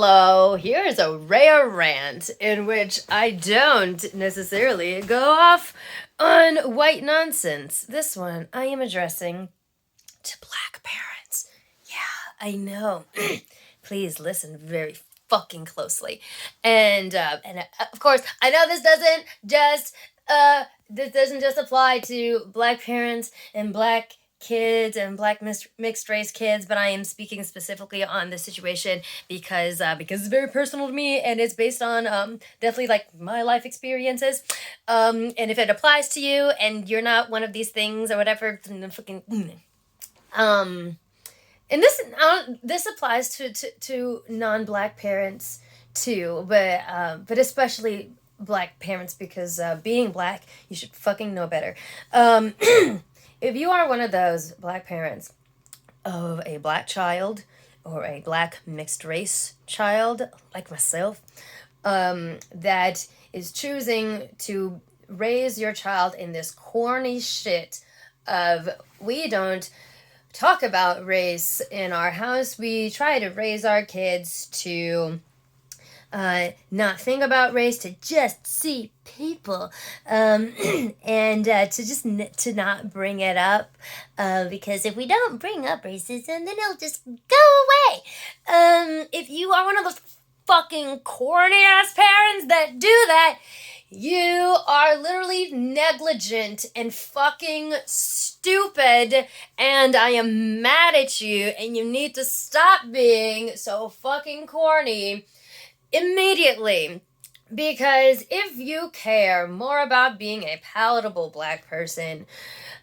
Hello, here's a rare rant in which I don't necessarily go off on white nonsense. This one I am addressing to black parents. Yeah, I know. Please listen very fucking closely. And of course, I know this doesn't just apply to black parents and black kids and black mixed race kids, but I am speaking specifically on this situation because it's very personal to me and it's based on definitely like my life experiences. And if it applies to you and you're not one of these things or whatever, then fucking and this applies to non-black parents too, but especially black parents because being black, you should fucking know better. If you are one of those black parents of a black child or a black mixed race child like myself, that is choosing to raise your child in this corny shit of we don't talk about race in our house, we try to raise our kids to not think about race, to just see people, and to not bring it up, because if we don't bring up racism, then it'll just go away. If you are one of those fucking corny ass parents that do that, you are literally negligent and fucking stupid, and I am mad at you, and you need to stop being so fucking corny immediately. Because if you care more about being a palatable black person,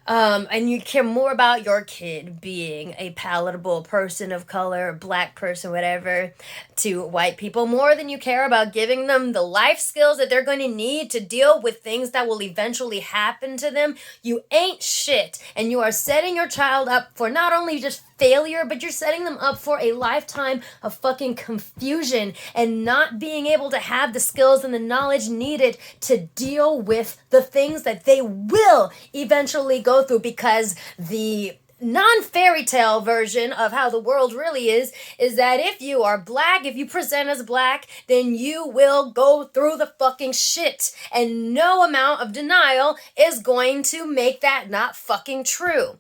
and you care more about your kid being a palatable person of color, black person, whatever, to white people, more than you care about giving them the life skills that they're going to need to deal with things that will eventually happen to them, you ain't shit. And you are setting your child up for not only just failure, but you're setting them up for a lifetime of fucking confusion and not being able to have the skills and the knowledge needed to deal with the things that they will eventually go through, because the non-fairy tale version of how the world really is that if you are black, if you present as black, then you will go through the fucking shit, and no amount of denial is going to make that not fucking true.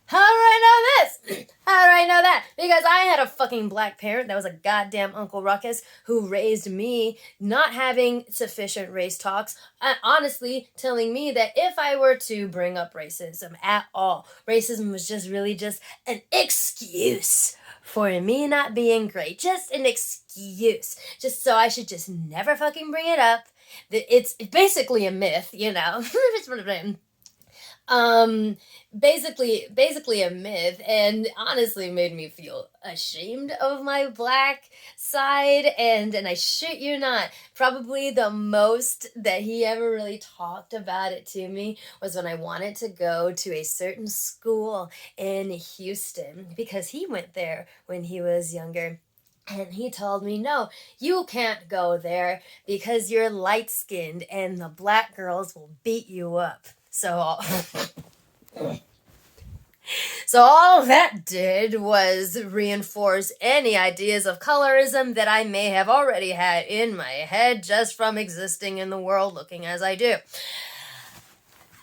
How do I know this? How do I know that? Because I had a fucking black parent that was a goddamn Uncle Ruckus who raised me not having sufficient race talks, honestly telling me that if I were to bring up racism at all, racism was just really just an excuse for me not being great. Just an excuse. Just so I should just never fucking bring it up. It's basically a myth, you know. Basically a myth, and honestly made me feel ashamed of my black side, and I shit you not, probably the most that he ever really talked about it to me was when I wanted to go to a certain school in Houston, because he went there when he was younger. And he told me, no, you can't go there because you're light-skinned and the black girls will beat you up. So all that did was reinforce any ideas of colorism that I may have already had in my head just from existing in the world looking as I do.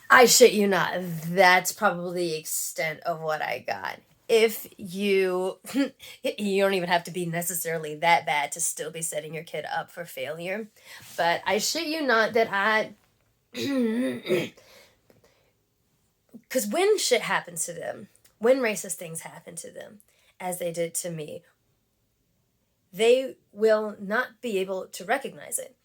I shit you not, that's probably the extent of what I got. If you don't even have to be necessarily that bad to still be setting your kid up for failure. But I shit you not that I... Because when shit happens to them, when racist things happen to them, as they did to me, they will not be able to recognize it.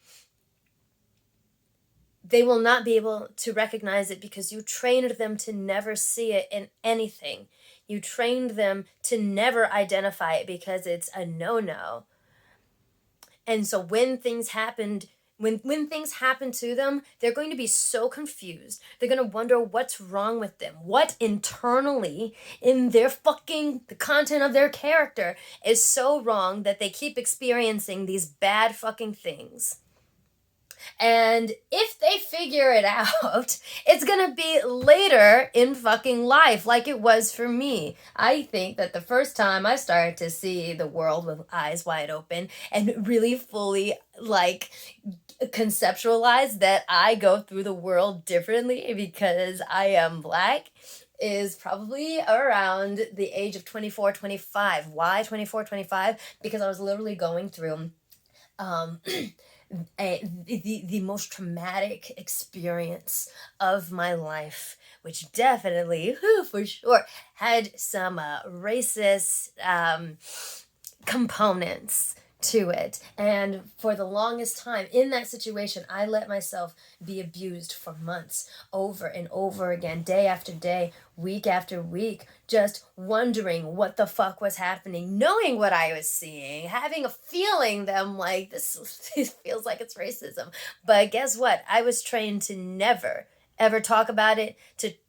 They will not be able to recognize it because you trained them to never see it in anything. You trained them to never identify it because it's a no-no. And so when things happened... When things happen to them, they're going to be so confused. They're going to wonder what's wrong with them. What internally in their the content of their character is so wrong that they keep experiencing these bad fucking things. And if they figure it out, it's gonna be later in fucking life, like it was for me. I think that the first time I started to see the world with eyes wide open and really fully, like, conceptualize that I go through the world differently because I am Black is probably around the age of 24, 25. Why 24, 25? Because I was literally going through um, the most traumatic experience of my life, which definitely, for sure, had some racist components to it. And for the longest time in that situation, I let myself be abused for months, over and over again, day after day, week after week, just wondering what the fuck was happening, knowing what I was seeing, having a feeling that I'm like, this feels like it's racism. But guess what? I was trained to never ever talk about it.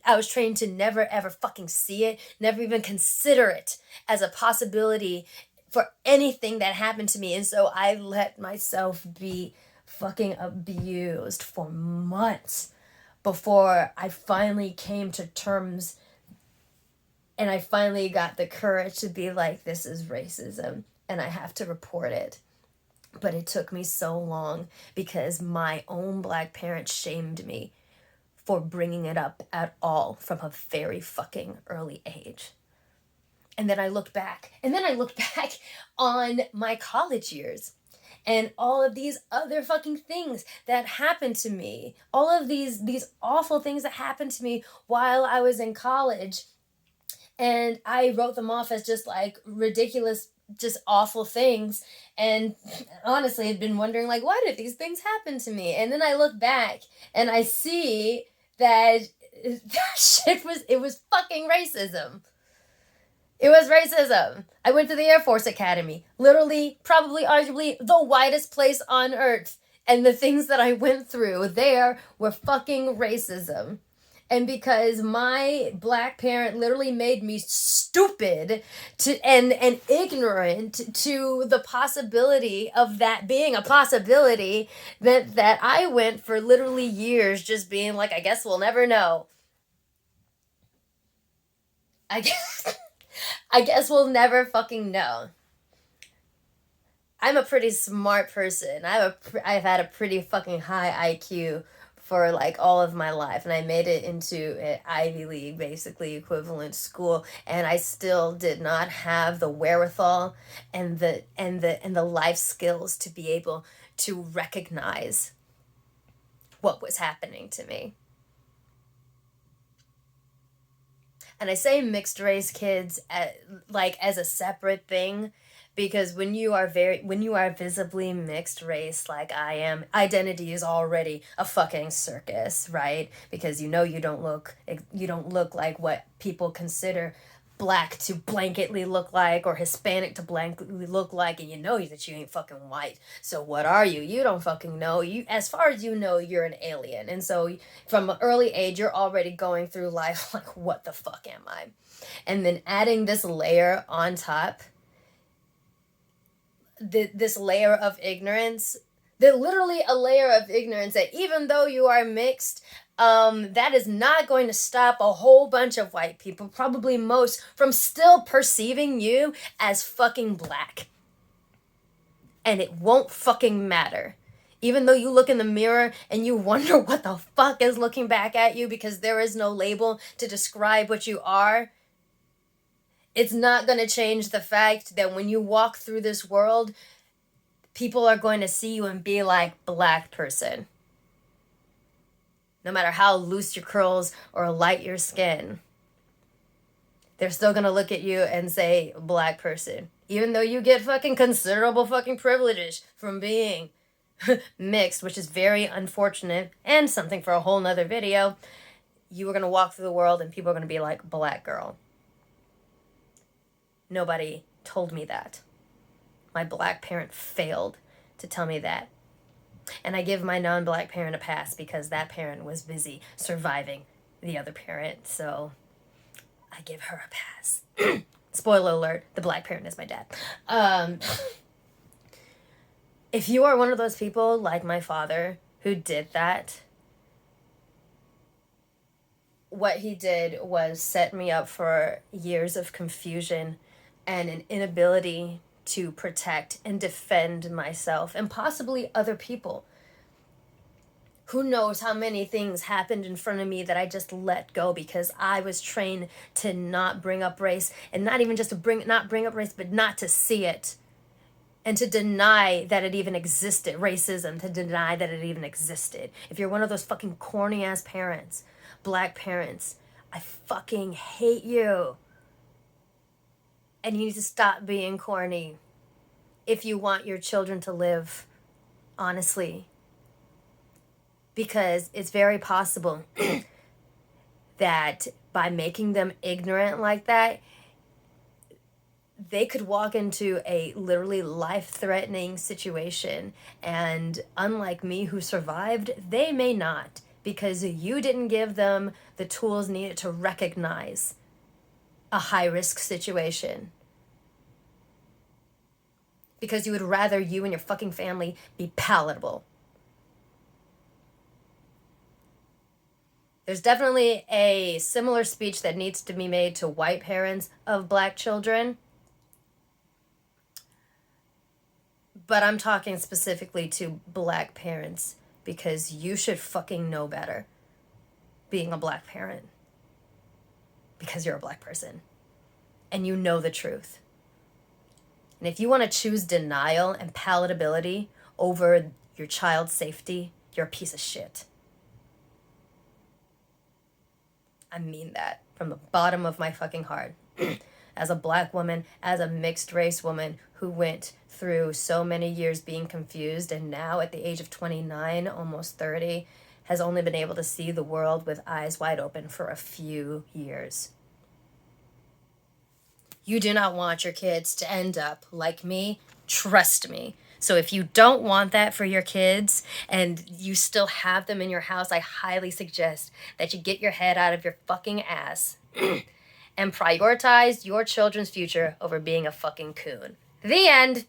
I was trained to never ever fucking see it, never even consider it as a possibility for anything that happened to me. And so I let myself be fucking abused for months before I finally came to terms and I finally got the courage to be like, this is racism and I have to report it. But it took me so long because my own Black parents shamed me for bringing it up at all from a very fucking early age. And then I looked back on my college years and all of these other fucking things that happened to me. All of these awful things that happened to me while I was in college. And I wrote them off as just like ridiculous, just awful things. And honestly, I'd been wondering, like, why did these things happen to me? And then I look back and I see that it was fucking racism. It was racism. I went to the Air Force Academy. Literally, probably, arguably, the whitest place on earth. And the things that I went through there were fucking racism. And because my Black parent literally made me stupid and ignorant to the possibility of that being a possibility, that I went for literally years just being like, I guess we'll never know. I guess we'll never fucking know. I'm a pretty smart person. I've had a pretty fucking high IQ for like all of my life, and I made it into an Ivy League basically equivalent school, and I still did not have the wherewithal and the life skills to be able to recognize what was happening to me. And I say mixed race kids as a separate thing because when you are visibly mixed race like I am, identity is already a fucking circus, right? Because you don't look like what people consider Black to blanketly look like or Hispanic to blanketly look like, and you know that you ain't fucking white. So what are you? You don't fucking know. You, as far as you know, you're an alien. And so from an early age, you're already going through life like, what the fuck am I? And then adding this layer on top, this layer of ignorance, literally a layer of ignorance that even though you are mixed, that is not going to stop a whole bunch of white people, probably most, from still perceiving you as fucking Black. And it won't fucking matter. Even though you look in the mirror and you wonder what the fuck is looking back at you because there is no label to describe what you are, it's not going to change the fact that when you walk through this world, people are going to see you and be like, Black person. No matter how loose your curls or light your skin, they're still going to look at you and say, Black person. Even though you get fucking considerable fucking privileges from being mixed, which is very unfortunate and something for a whole nother video, you are going to walk through the world and people are going to be like, Black girl. Nobody told me that. My Black parent failed to tell me that. And I give my non-Black parent a pass because that parent was busy surviving the other parent. So I give her a pass. Spoiler alert, the Black parent is my dad. If you are one of those people like my father who did that, what he did was set me up for years of confusion and an inability to protect and defend myself and possibly other people. Who knows how many things happened in front of me that I just let go because I was trained to not bring up race, and not even just to not bring up race, but not to see it. And to deny that it even existed. Racism, to deny that it even existed. If you're one of those fucking corny ass parents, Black parents, I fucking hate you. And you need to stop being corny if you want your children to live honestly. Because it's very possible that by making them ignorant like that, they could walk into a literally life-threatening situation. And unlike me, who survived, they may not, because you didn't give them the tools needed to recognize a high-risk situation. Because you would rather you and your fucking family be palatable. There's definitely a similar speech that needs to be made to white parents of Black children. But I'm talking specifically to Black parents, because you should fucking know better being a Black parent. Because you're a Black person. And you know the truth. And if you want to choose denial and palatability over your child's safety, you're a piece of shit. I mean that from the bottom of my fucking heart. As a Black woman, as a mixed race woman who went through so many years being confused, and now at the age of 29, almost 30, has only been able to see the world with eyes wide open for a few years. You do not want your kids to end up like me. Trust me. So if you don't want that for your kids and you still have them in your house, I highly suggest that you get your head out of your fucking ass and prioritize your children's future over being a fucking coon. The end.